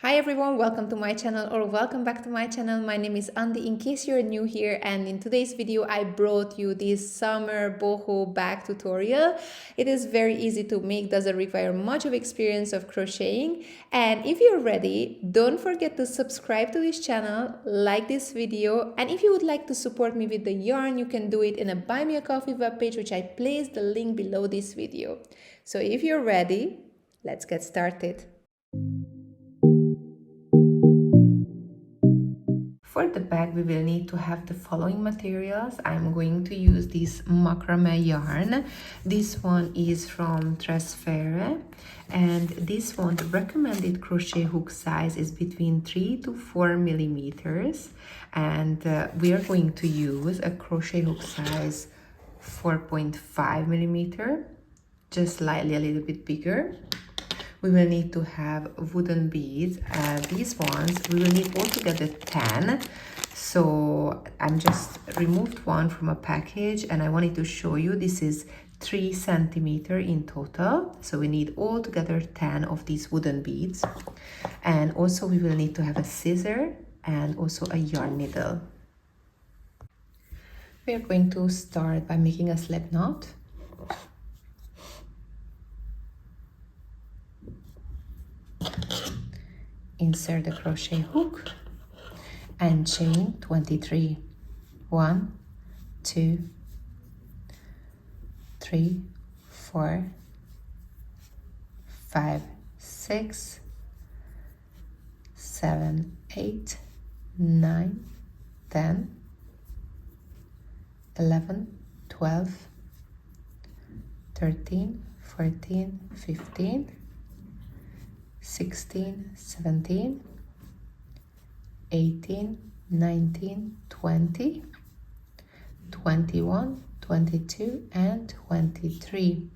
Hi everyone, welcome to my channel or welcome back to my channel. My name is Andy in case you're new here, and in today's video I brought you this summer boho bag tutorial. It is very easy to make, doesn't require much of experience of crocheting, and if you're ready, don't forget to subscribe to this channel, like this video, and if you would like to support me with the yarn, you can do it in a buy me a coffee webpage, which I placed the link below this video. So if you're ready, let's get started. For the bag, we will need to have the following materials. I'm going to use this macrame yarn. This one is from Transfere, and this one, the recommended crochet hook size is between 3 to 4 millimeters, and we are going to use a crochet hook size 4.5 millimeter, just slightly a little bit bigger. We will need to have wooden beads. These ones, we will need altogether 10. So I'm just removed one from a package and I wanted to show you this is 3 centimeter in total. So we need altogether 10 of these wooden beads. And also we will need to have a scissor and also a yarn needle. We are going to start by making a slip knot. Insert the crochet hook and chain 23. 1, 2, 3, 4, 5, 6, 7, 8, 9, 10, 11, 12, 13, 14, 15, 16, 17, 18, 19, 20, 21, 22, and 23.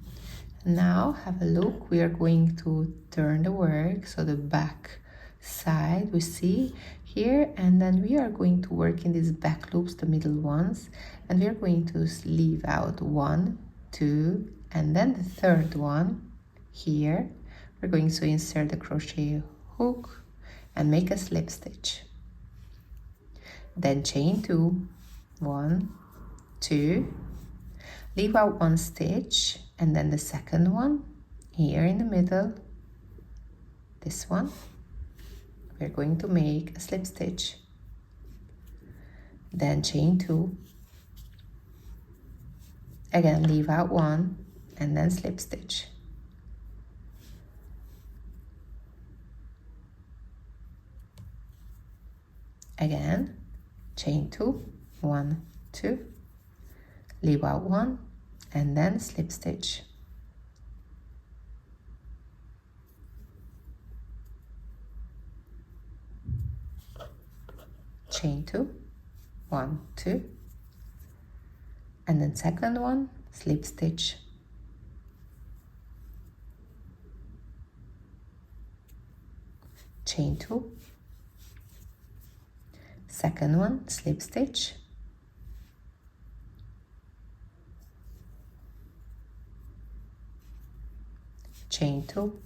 Now have a look. We are going to turn the work, so the back side we see here, and then we are going to work in these back loops, the middle ones, and we are going to leave out 1, 2, and then the third one here. We're going to insert the crochet hook and make a slip stitch. Then chain 2, 1, 2, leave out 1 stitch, and then the second one here in the middle, this one, we're going to make a slip stitch. Then chain 2, again leave out 1 and then slip stitch. Again, chain 2, 1, 2, leave out 1 and then slip stitch. Chain 2, 1, 2, and then second one, slip stitch. Chain 2, second one, slip stitch. Chain 2,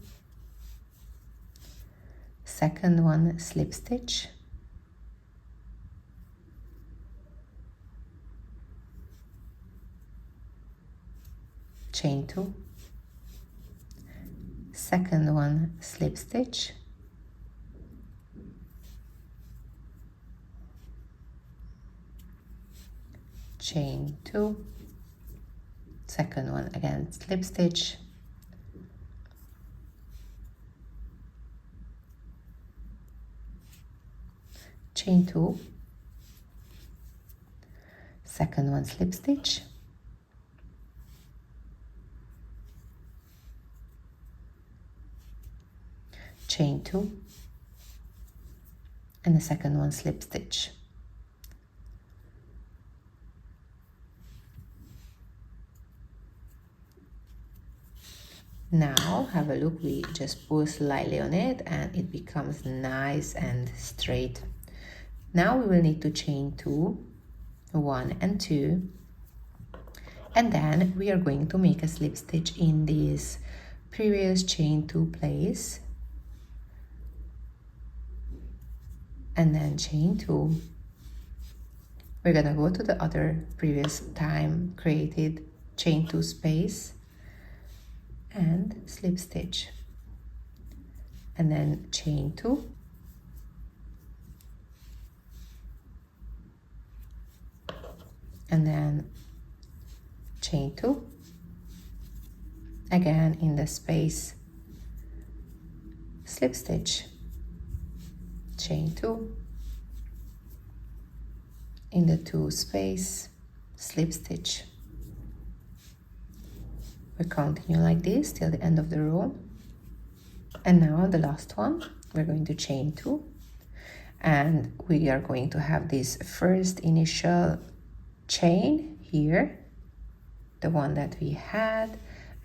second one, slip stitch. Chain 2, second one, slip stitch. Chain 2, second one, again slip stitch. Chain 2, second one, slip stitch. Chain 2, and the second one, slip stitch. Now have a look, we just pull slightly on it and it becomes nice and straight. Now we will need to chain 2, 1 and 2, and then we are going to make a slip stitch in this previous chain 2 place. and then chain 2. We're gonna go to the other previous time created chain 2 space and slip stitch, and then chain 2, and then chain 2 again in the space, slip stitch, chain 2 in the 2 space, slip stitch. We continue like this till the end of the row. And now the last one, we're going to chain 2, and we are going to have this first initial chain here, the one that we had,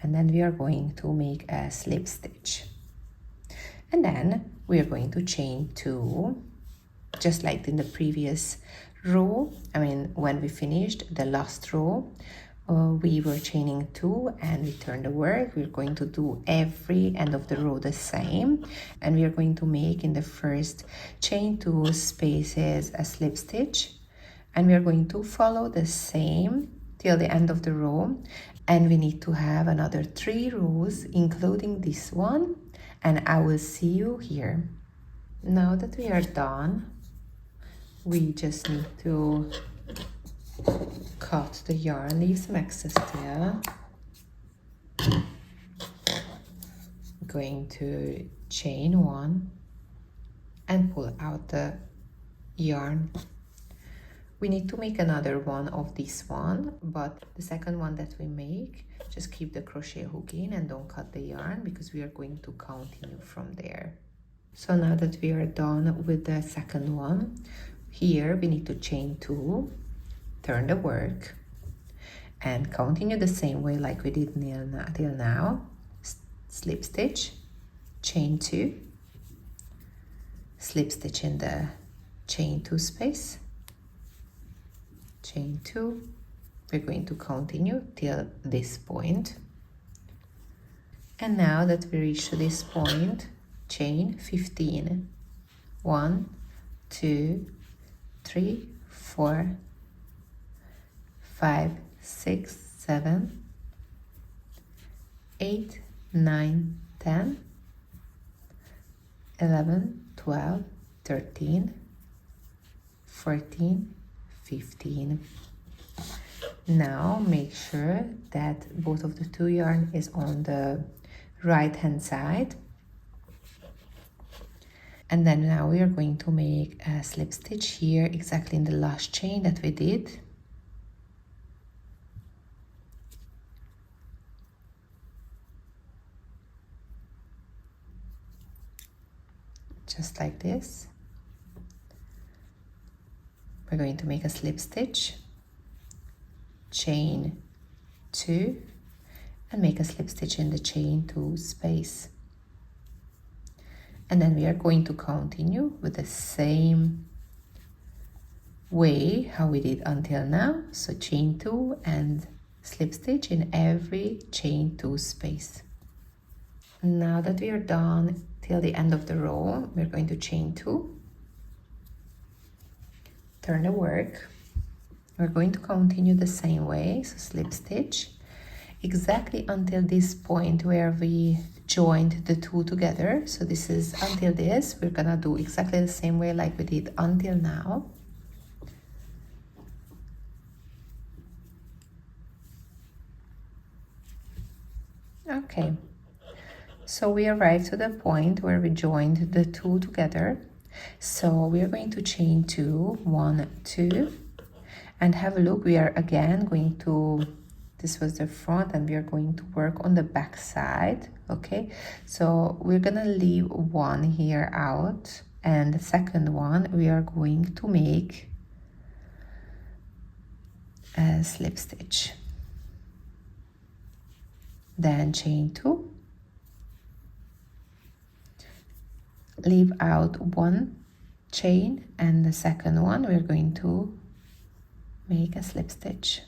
and then we are going to make a slip stitch, and then we are going to chain 2 just like in the previous row. I mean, when we finished the last row, we were chaining 2 and we turned the work. We're going to do every end of the row the same, and we are going to make in the first chain 2 spaces a slip stitch, and we are going to follow the same till the end of the row, and we need to have another 3 rows including this one, and I will see you here. Now that we are done, we just need to cut the yarn, leave some excess there. Going to chain 1 and pull out the yarn. We need to make another one of this one, but the second one that we make, just keep the crochet hook in and don't cut the yarn, because we are going to continue from there. So now that we are done with the second one, here we need to chain 2, turn the work, and continue the same way like we did till now. Slip stitch, chain 2, slip stitch in the chain 2 space, chain 2. We're going to continue till this point, and now that we reach this point, chain 15. 1, 2, 3, 4, 5, 6, 7, 8, 9, 10, 11, 12, 13, 14, 15. Now make sure that both of the 2 yarn is on the right hand side, and then now we are going to make a slip stitch here exactly in the last chain that we did. Just like this. We're going to make a slip stitch, chain 2, and make a slip stitch in the chain 2 space. And then we are going to continue with the same way how we did until now. So chain 2 and slip stitch in every chain 2 space. Now that we are done till the end of the row, we're going to chain 2, turn the work. We're going to continue the same way, so slip stitch exactly until this point where we joined the 2 together. So this is until this. We're gonna do exactly the same way like we did until now. Okay, so we arrived to the point where we joined the 2 together. So we are going to chain 2, 1, 2, and have a look. We are again going to, this was the front, and we are going to work on the back side. Okay, so we're gonna leave 1 here out, and the second one we are going to make a slip stitch, then chain 2, leave out 1 chain, and the second one we're going to make a slip stitch,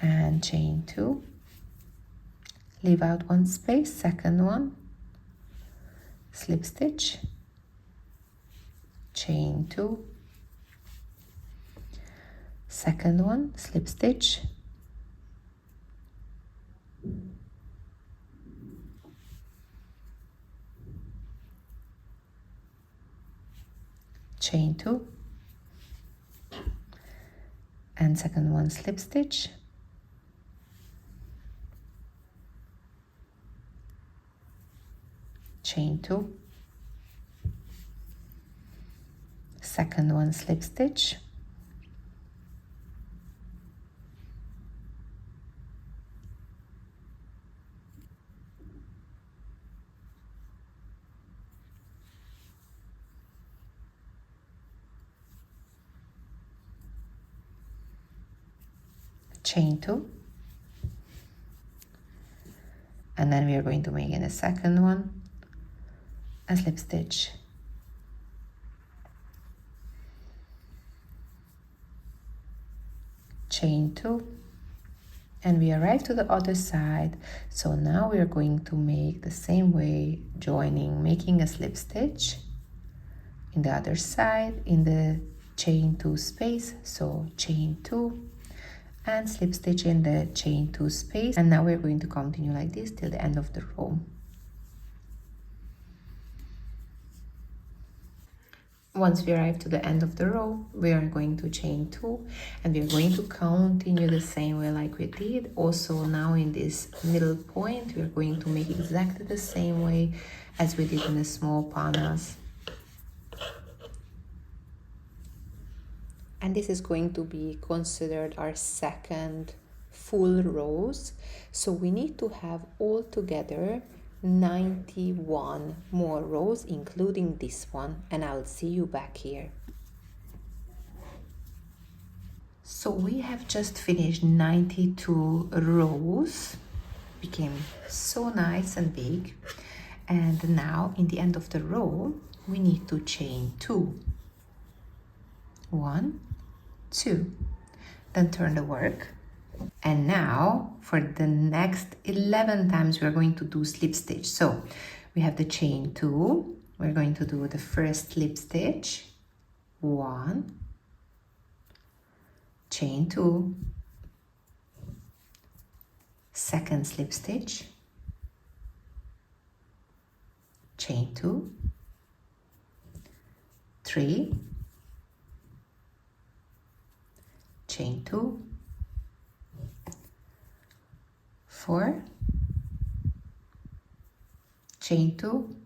and chain 2, leave out 1 space, second one, slip stitch, chain 2, second one, slip stitch, chain 2, and second one, slip stitch, chain 2, second one, slip stitch, chain 2, and then we are going to make in the second one a slip stitch, chain 2, and we arrive to the other side. So now we are going to make the same way, joining, making a slip stitch in the other side in the chain 2 space, so chain 2 and slip stitch in the chain 2 space, and now we're going to continue like this till the end of the row. Once we arrive to the end of the row, we are going to chain 2 and we are going to continue the same way like we did. Also now in this middle point, we are going to make exactly the same way as we did in the small panas. And this is going to be considered our second full rows. So we need to have altogether 91 more rows, including this one, and I'll see you back here. So we have just finished 92 rows, became so nice and big. And now in the end of the row, we need to chain 2. 1, 2, then turn the work. And now for the next 11 times we're going to do slip stitch. So we have the chain 2, we're going to do the first slip stitch, 1, chain 2, second slip stitch, chain 2, 3, chain 2, 4, chain 2,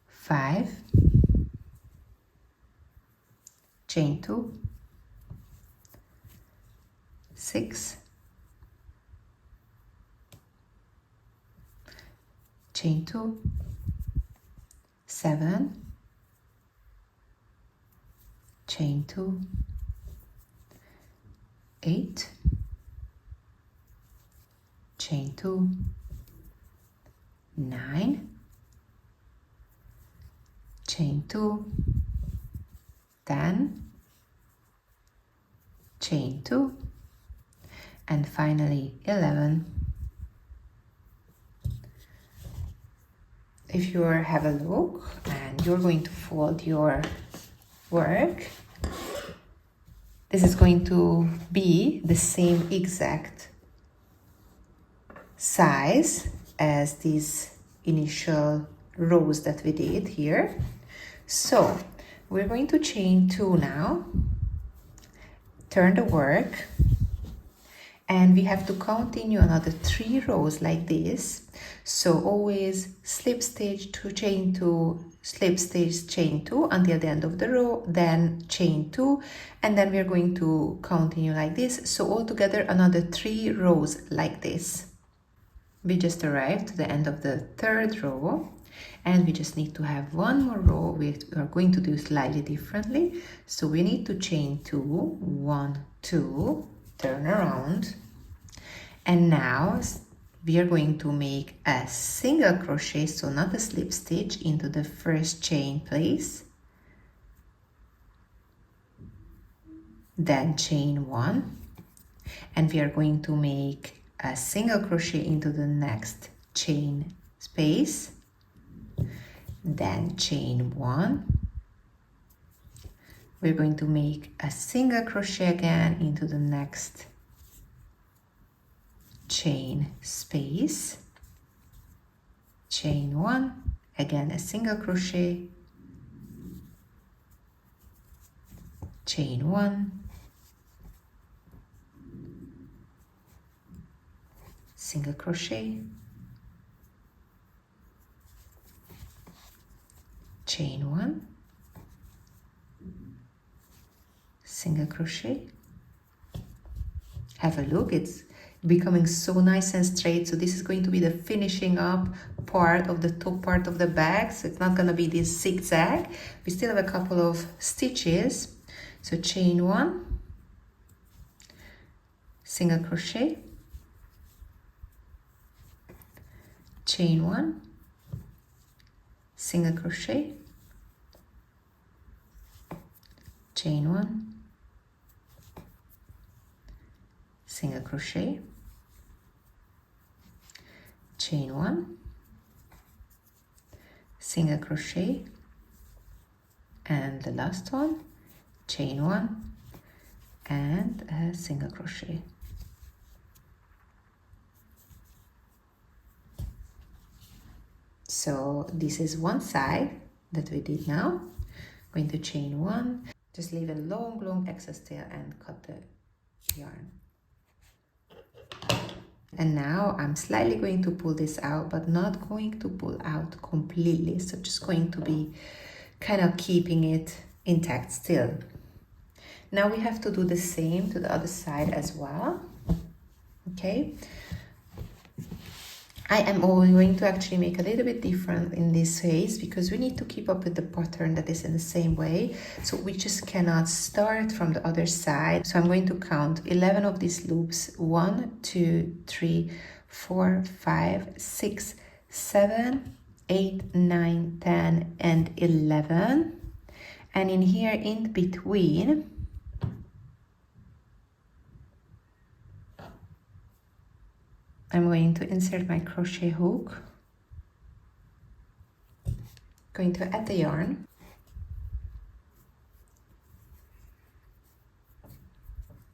5, chain 2, 6, chain 2, 7, chain 2, 8, chain 2, 9, chain 2, 10, chain 2, and finally 11. If you have a look and you're going to fold your work, this is going to be the same exact size as these initial rows that we did here. So we're going to chain 2 now, turn the work, and we have to continue another 3 rows like this. So always slip stitch to chain 2, slip stitch, chain 2 until the end of the row, then chain 2, and then we're going to continue like this. So altogether another 3 rows like this. We just arrived to the end of the 3rd row, and we just need to have 1 more row. We are going to do slightly differently. So we need to chain 2, 1, 2, turn around, and now we are going to make a single crochet, so not a slip stitch, into the first chain place, then chain 1, and we are going to make a single crochet into the next chain space, then chain 1. We're going to make a single crochet again into the next chain space, chain 1, again a single crochet, chain 1, single crochet, chain 1, single crochet. Have a look, it's becoming so nice and straight. So this is going to be the finishing up part of the top part of the bag, so it's not going to be this zigzag. We still have a couple of stitches. So chain 1, single crochet, chain 1, single crochet, chain 1, single crochet, chain 1, single crochet, and the last one, chain 1 and a single crochet. So this is one side that we did now. Going to chain 1, just leave a long excess tail and cut the yarn. And now I'm slightly going to pull this out, but not going to pull out completely. So just going to be kind of keeping it intact still. Now we have to do the same to the other side as well. Okay. I am only going to actually make a little bit different in this phase because we need to keep up with the pattern that is in the same way. So we just cannot start from the other side. So I'm going to count 11 of these loops. 1, 2, 3, 4, 5, 6, 7, 8, 9, 10, and 11. And in here in between, I'm going to insert my crochet hook, going to add the yarn,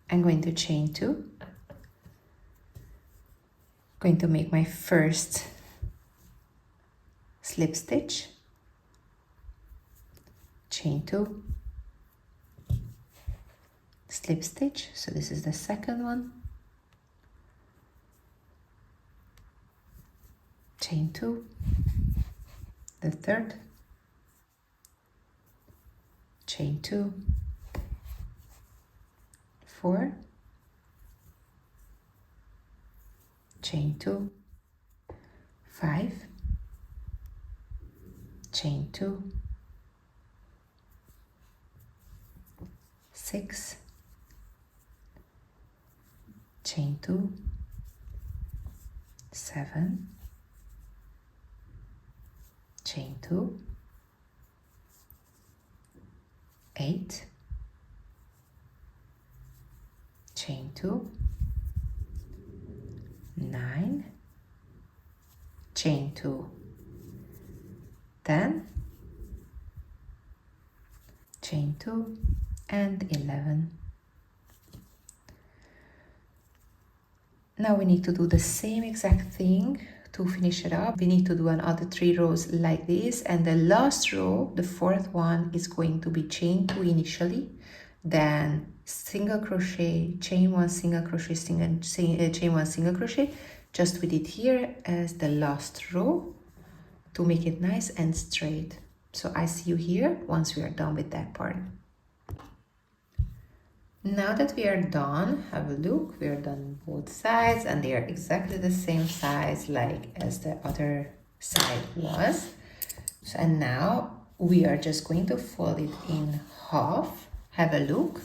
I'm going to chain 2, going to make my first slip stitch, chain 2, slip stitch, so this is the second one, chain 2, the third, chain 2, 4, chain 2, 5, chain 2, 6, chain 2, 7, chain 2, 8, chain 2, 9, chain 2, 10, chain 2, and 11. Now we need to do the same exact thing to finish it up. We need to do another 3 rows like this, and the last row, the fourth one, is going to be chain 2 initially, then single crochet, chain 1, single crochet, chain 1, single crochet, just we did here as the last row to make it nice and straight. So I see you here once we are done with that part. Now that we are done, have a look, we are done both sides and they are exactly the same size like as the other side was. So, and now we are just going to fold it in half. Have a look.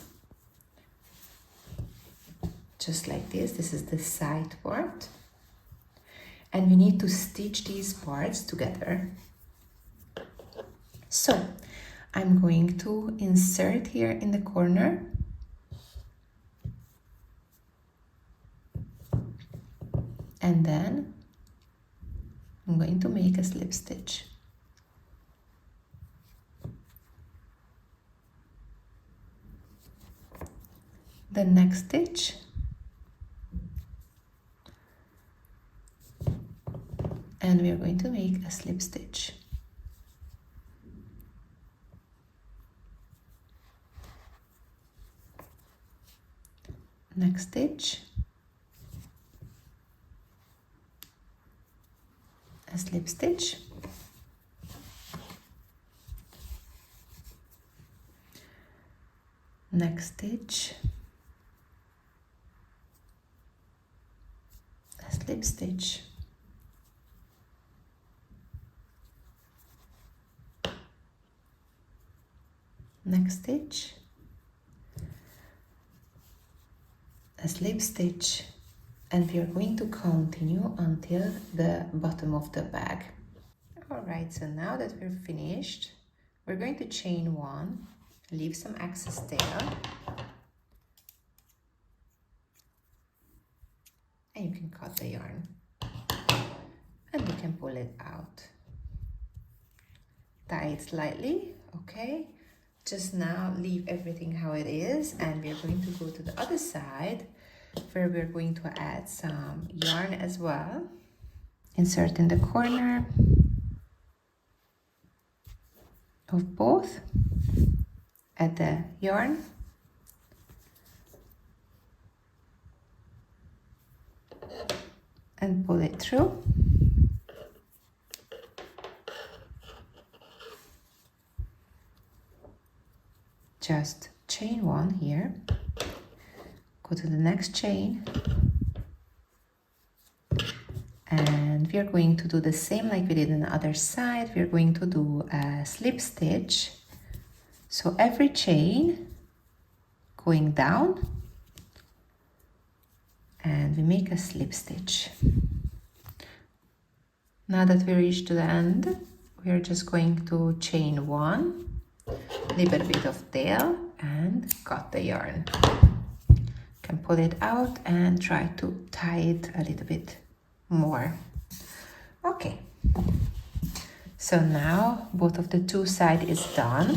Just like this. This is the side part. And we need to stitch these parts together. So I'm going to insert here in the corner. And then I'm going to make a slip stitch. the next stitch, and we are going to make a slip stitch. Next stitch, a slip stitch, next stitch, a slip stitch, next stitch, a slip stitch, and we are going to continue until the bottom of the bag. All right, so now that we're finished, we're going to chain one, leave some excess tail, and you can cut the yarn, and you can pull it out. Tie it slightly, okay? Just now leave everything how it is, and we're going to go to the other side where we're going to add some yarn as well. Insert in the corner of both, add the yarn, and pull it through. Just chain one here, go to the next chain, and we are going to do the same like we did on the other side. We are going to do a slip stitch, so every chain going down, and we make a slip stitch. Now that we reach to the end, we are just going to chain one, leave a bit of tail, and cut the yarn. You can pull it out and try to tie it a little bit more. Okay, so now both of the two sides is done,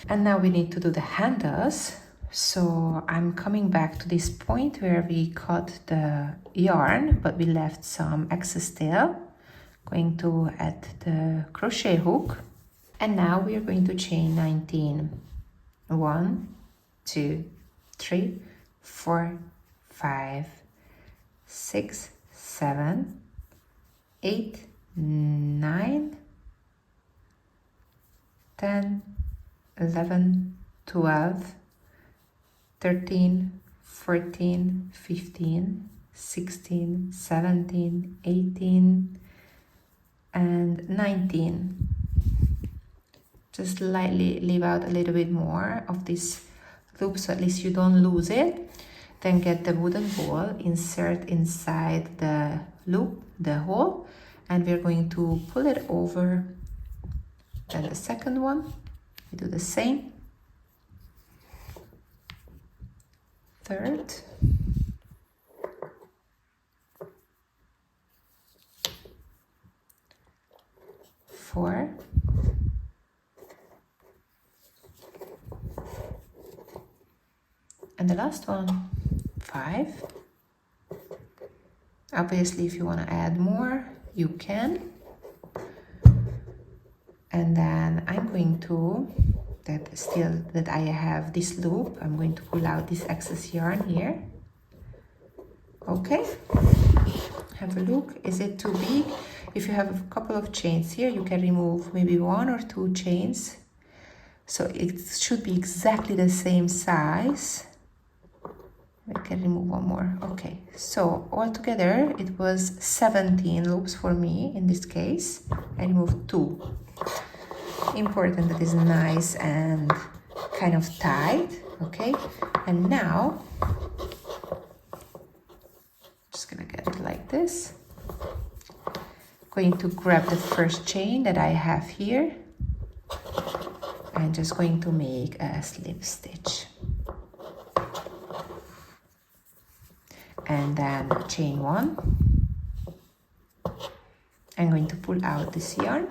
and now we need to do the handles. So I'm coming back to this point where we cut the yarn, but we left some excess tail. Going to add the crochet hook, and now we are going to chain 19. 1, 2, 3, 4, 5, 6, 7, 8, 9, 10, 11, 12, 13, 14, 15, 16, 17, 18, and 19. Just lightly leave out a little bit more of this loop so at least you don't lose it. Then get the wooden ball, insert inside the loop, the hole, and we're going to pull it over. Then the second one, we do the same. Third. Four. And the last one, 5. Obviously, if you want to add more, you can. And then I'm going to, that I have this loop, I'm going to pull out this excess yarn here. Okay, have a look. Is it too big? If you have a couple of chains here, you can remove maybe 1 or 2 chains. So it should be exactly the same size. I can remove 1 more. Okay, so altogether it was 17 loops for me in this case. I removed 2. Important that is nice and kind of tight. Okay, and now just gonna get it like this. Going to grab the first chain that I have here and just going to make a slip stitch. And then chain 1. I'm going to pull out this yarn.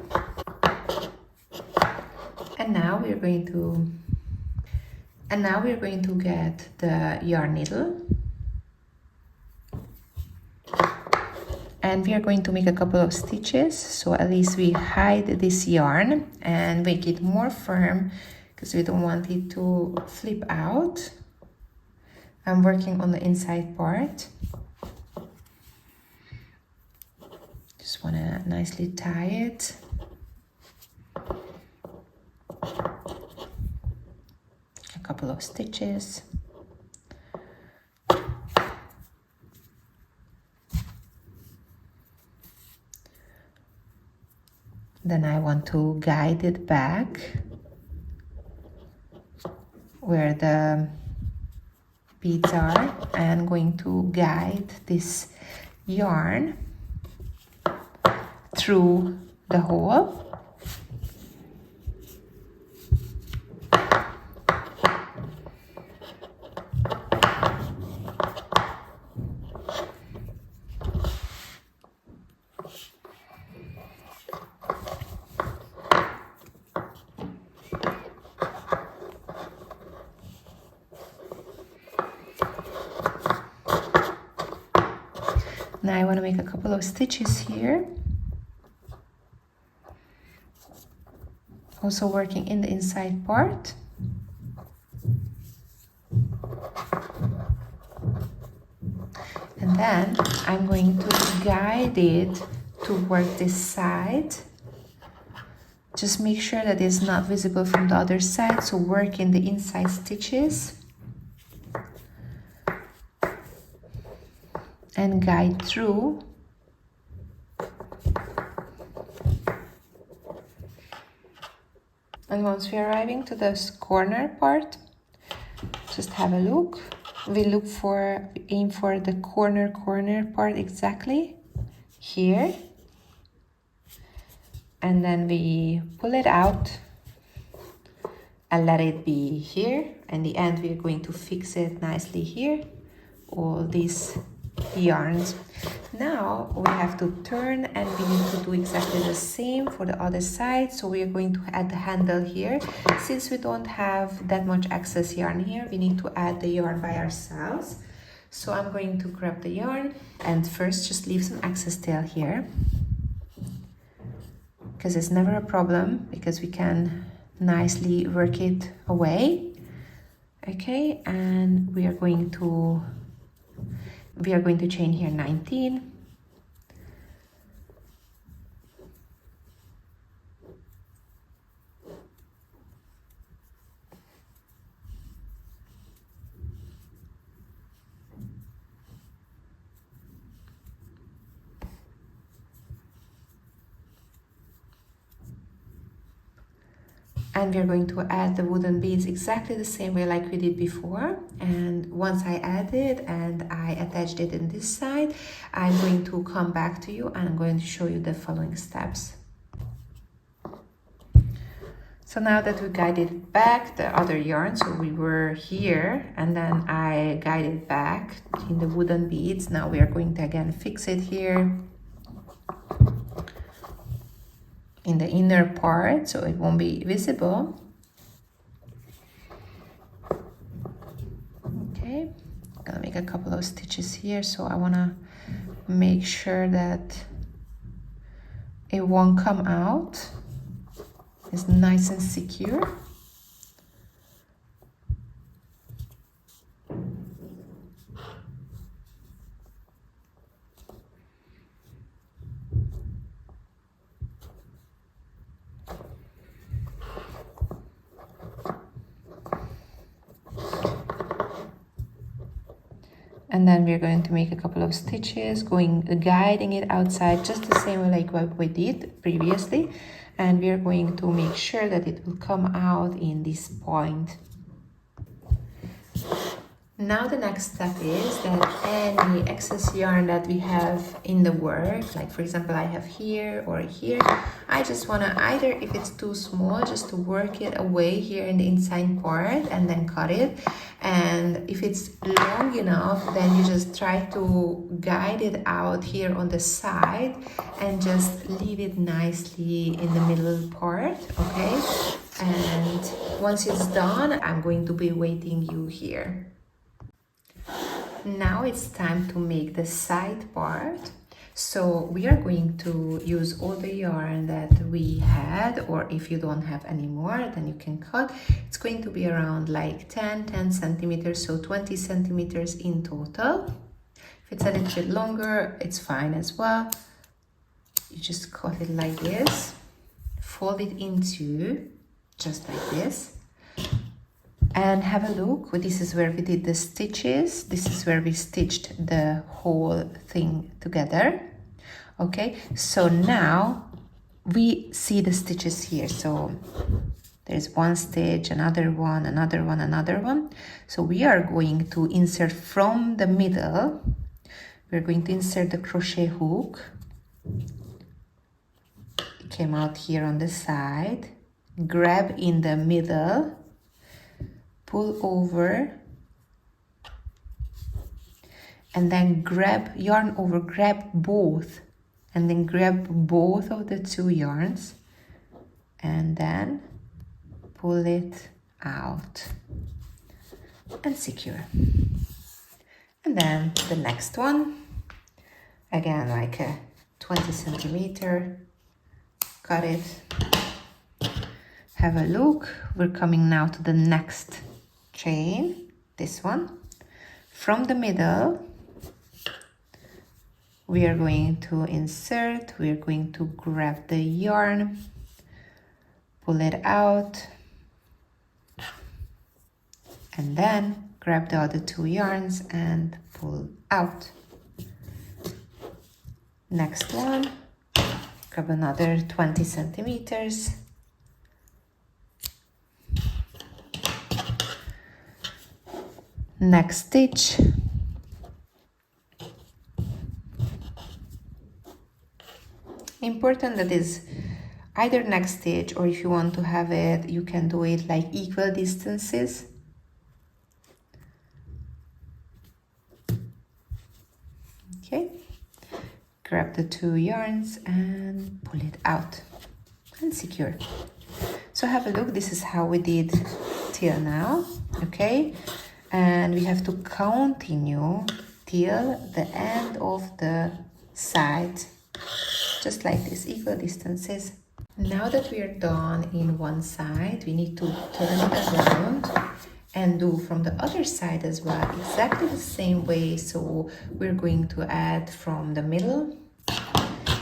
And now we're going to And now we're going to get the yarn needle. And we are going to make a couple of stitches, so at least we hide this yarn and make it more firm because we don't want it to flip out. I'm working on the inside part. Just want to nicely tie it. A couple of stitches. Then I want to guide it back where the beads are. I'm going to guide this yarn through the hole. Now I want to make a couple of stitches here. Also working in the inside part. And then I'm going to guide it toward this side. Just make sure that it's not visible from the other side, so work in the inside stitches. And guide through. And once we're arriving to this corner part, just have a look. We aim for the corner part exactly here. And then we pull it out and let it be here. In the end, we're going to fix it nicely here. All these yarns. Now we have to turn and we need to do exactly the same for the other side. So we are going to add the handle here. Since we don't have that much excess yarn here, we need to add the yarn by ourselves. So I'm going to grab the yarn and first just leave some excess tail here, because it's never a problem because we can nicely work it away. Okay, and we are going to chain here 19. And we're going to add the wooden beads exactly the same way like we did before. And once I added and I attached it in this side, I'm going to come back to you and I'm going to show you the following steps. So now that we guided back the other yarn, so we were here and then I guided back in the wooden beads. Now we are going to again fix it here in the inner part, so it won't be visible. Okay, I'm gonna make a couple of stitches here, so I wanna make sure that it won't come out. It's nice and secure. And then we're going to make a couple of stitches, guiding it outside just the same way like what we did previously. And we're going to make sure that it will come out in this point. Now the next step is that any excess yarn that we have in the work, like for example I have here or here, I just want to either, if it's too small, just to work it away here in the inside part and then cut it. And if it's long enough, then you just try to guide it out here on the side and just leave it nicely in the middle part, okay? And once it's done, I'm going to be waiting you here. Now it's time to make the side part. So we are going to use all the yarn that we had, or if you don't have any more, then you can cut. It's going to be around like 10 centimeters, so 20 centimeters in total. If it's a little bit longer, it's fine as well. You just cut it like this, fold it into just like this. And have a look, this is where we did the stitches. This is where we stitched the whole thing together. Okay, so now we see the stitches here. So there's one stitch, another one, another one, another one. So we are going to insert from the middle. We're going to insert the crochet hook. It came out here on the side. Grab in the middle. Pull over, and then grab yarn over, grab both, and then grab both of the two yarns, and then pull it out and secure. And then the next one, again like a 20 centimeter, cut it, have a look. We're coming now to the next chain, this one. From the middle, we are going to insert, we are going to grab the yarn, pull it out, and then grab the other two yarns and pull out. Next one, grab another 20 centimeters. Next stitch, important that is either next stitch, or if you want to have it, you can do it like equal distances. Okay, grab the two yarns and pull it out and secure. So have a look, this is how we did till now. Okay, and we have to continue till the end of the side, just like this, equal distances. Now that we are done in one side, we need to turn it around and do from the other side as well, exactly the same way. So we're going to add from the middle.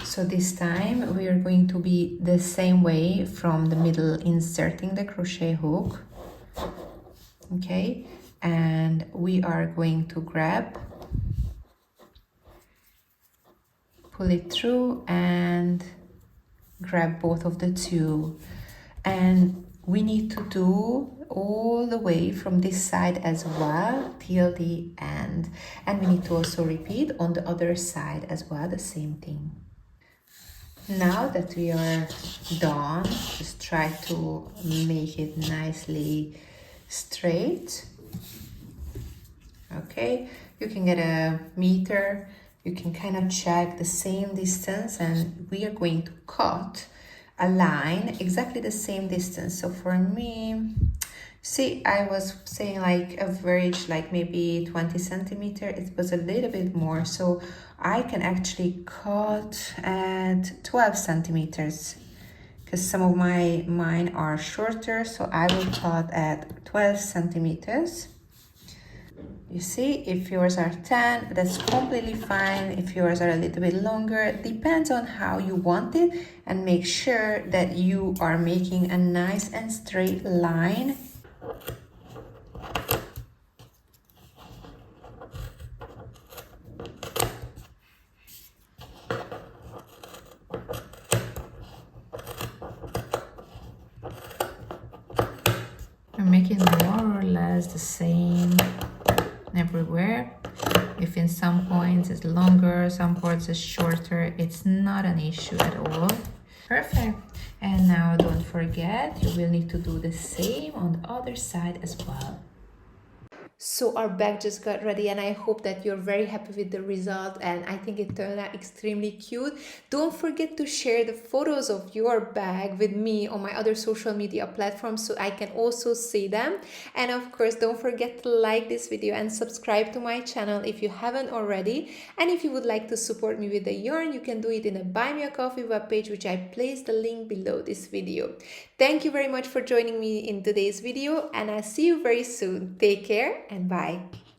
So this time we are going to be the same way from the middle, inserting the crochet hook. Okay, and we are going to grab, pull it through and grab both of the two, and we need to do all the way from this side as well till the end, and we need to also repeat on the other side as well, the same thing. Now that we are done, just try to make it nicely straight. Okay, you can get a meter, you can kind of check the same distance, and we are going to cut a line exactly the same distance. So for me, see, I was saying like average, like maybe 20 centimeters, it was a little bit more. So I can actually cut at 12 centimeters because some of mine are shorter. So I will cut at 12 centimeters. You see, if yours are 10, that's completely fine. If yours are a little bit longer, depends on how you want it, and make sure that you are making a nice and straight line. I'm making more or less the same everywhere. If in some points it's longer, some parts is shorter, it's not an issue at all. Perfect. And now don't forget, you will need to do the same on the other side as well. So our bag just got ready, and I hope that you're very happy with the result, and I think it turned out extremely cute. Don't forget to share the photos of your bag with me on my other social media platforms so I can also see them. And of course, don't forget to like this video and subscribe to my channel if you haven't already. And if you would like to support me with the yarn, you can do it in a Buy Me a Coffee webpage, which I placed the link below this video. Thank you very much for joining me in today's video, and I'll see you very soon. Take care and bye.